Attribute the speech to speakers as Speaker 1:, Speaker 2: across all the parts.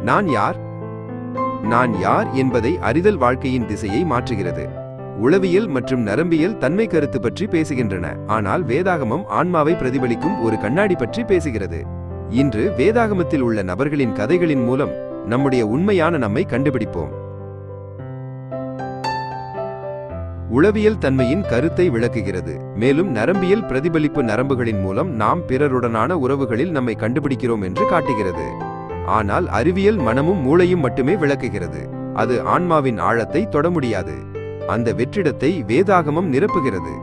Speaker 1: நான் யார்? நான் யார் என்பதை அறிதல் வாழ்க்கையின் திசையை மாற்றுகிறது. உளவியல் மற்றும் நரம்பியல் தன்மை கருத்து பற்றி பேசுகின்றன, ஆனால் வேதாகமம் ஆன்மாவை பிரதிபலிக்கும் ஒரு கண்ணாடி பற்றி பேசுகிறது. இன்று வேதாகமத்தில் உள்ள நபர்களின் கதைகளின் மூலம் நம்முடைய உண்மையான நம்மை கண்டுபிடிப்போம். உளவியல் தன்மையின் கருத்தை விளக்குகிறது, மேலும் நரம்பியல் பிரதிபலிப்பு நரம்புகளின் மூலம் நாம் பிறருடனான உறவுகளில் நம்மை கண்டுபிடிக்கிறோம் என்று காட்டுகிறது. ஆனால் அறிவியல் மனமும் மூளையும் மட்டுமே விளக்குகிறது. அது ஆன்மாவின் ஆழத்தை தொட முடியாது. அந்த வெற்றிடத்தை வேதாகமம் நிரப்புகிறது.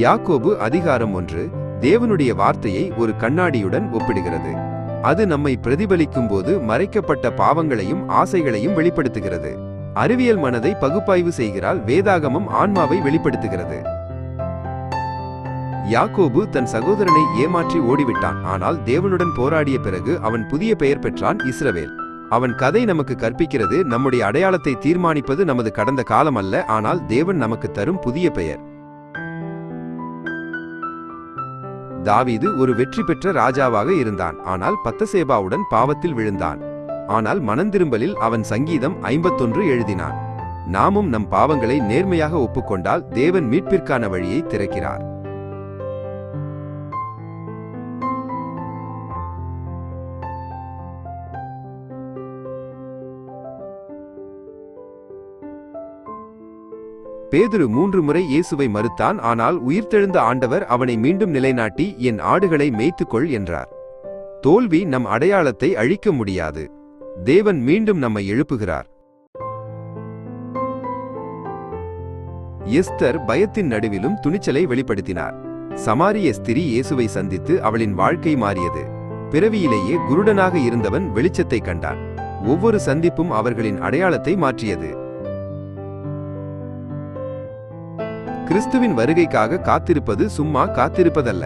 Speaker 1: யாக்கோபு அதிகாரம் 1 தேவனுடைய வார்த்தையை ஒரு கண்ணாடியுடன் ஒப்பிடுகிறது. அது நம்மை பிரதிபலிக்கும் போது மறைக்கப்பட்ட பாவங்களையும் ஆசைகளையும் வெளிப்படுத்துகிறது. அறிவியல் மனதை பகுப்பாய்வு செய்கிறால், வேதாகமம் ஆன்மாவை வெளிப்படுத்துகிறது. யாக்கோபு தன் சகோதரனை ஏமாற்றி ஓடிவிட்டான், ஆனால் தேவனுடன் போராடிய பிறகு அவன் புதிய பெயர் பெற்றான், இஸ்ரவேல். அவன் கதை நமக்கு கற்பிக்கிறது, நம்முடைய அடையாளத்தை தீர்மானிப்பது நமது கடந்த காலம் அல்ல, ஆனால் தேவன் நமக்கு தரும் புதிய பெயர். தாவீது ஒரு வெற்றி பெற்ற ராஜாவாக இருந்தான், ஆனால் பத்சேபாவுடன் பாவத்தில் விழுந்தான். ஆனால் மனந்திரும்பலில் அவன் சங்கீதம் 51 எழுதினான். நாமும் நம் பாவங்களை நேர்மையாக ஒப்புக்கொண்டால் தேவன் மீட்பிற்கான வழியை திறக்கிறார். பேதுரு 3 முறை இயேசுவை மறுத்தான், ஆனால் உயிர்த்தெழுந்த ஆண்டவர் அவனை மீண்டும் நிலைநாட்டி, என் ஆடுகளை மேய்த்துக்கொள் என்றார். தோல்வி நம் அடையாளத்தை அழிக்க முடியாது. தேவன் மீண்டும் நம்மை எழுப்புகிறார். எஸ்தர் பயத்தின் நடுவிலும் துணிச்சலை வெளிப்படுத்தினார். சமாரிய ஸ்திரீ இயேசுவை சந்தித்து அவளின் வாழ்க்கை மாறியது. பிறவியிலேயே குருடனாக இருந்தவன் வெளிச்சத்தை கண்டான். ஒவ்வொரு சந்திப்பும் அவர்களின் அடையாளத்தை மாற்றியது. கிறிஸ்துவின் வருகைக்காக காத்திருப்பது சும்மா காத்திருப்பதல்ல.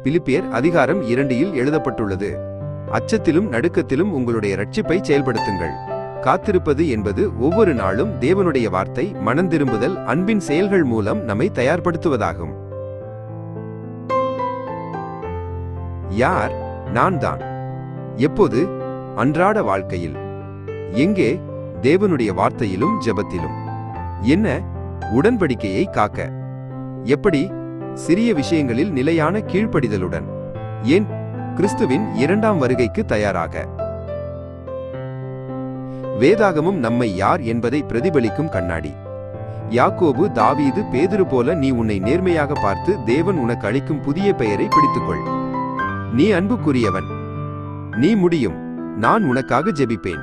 Speaker 1: பிலிப்பியர் அதிகாரம் 2 எழுதப்பட்டுள்ளது, அச்சத்திலும் நடுக்கத்திலும் உங்களுடைய இரட்சிப்பை செயல்படுத்துங்கள். காத்திருப்பது என்பது ஒவ்வொரு நாளும் தேவனுடைய வார்த்தை, மனந்திரும்புதல், அன்பின் செயல்கள் மூலம் நம்மை தயார்படுத்துவதாகும். யார்? நான் தான். எப்போது? அன்றாட வாழ்க்கையில். எங்கே? தேவனுடைய வார்த்தையிலும் ஜெபத்திலும். என்ன? உடன்படிக்கையை காக்க. எப்படி? சிறிய விஷயங்களில் நிலையான கீழ்ப்படிதலுடன். ஏன்? கிறிஸ்துவின் 2ஆம் வருகைக்கு தயாராக. வேதாகமம் நம்மை யார் என்பதை பிரதிபலிக்கும் கண்ணாடி. யாக்கோபு, தாவீது, பேதுரு போல நீ உன்னை நேர்மையாக பார்த்து தேவன் உனக்கு அளிக்கும் புதிய பெயரை பிடித்துக்கொள். நீ அன்புக்குரியவன். நீ முடியும். நான் உனக்காக ஜெபிப்பேன்.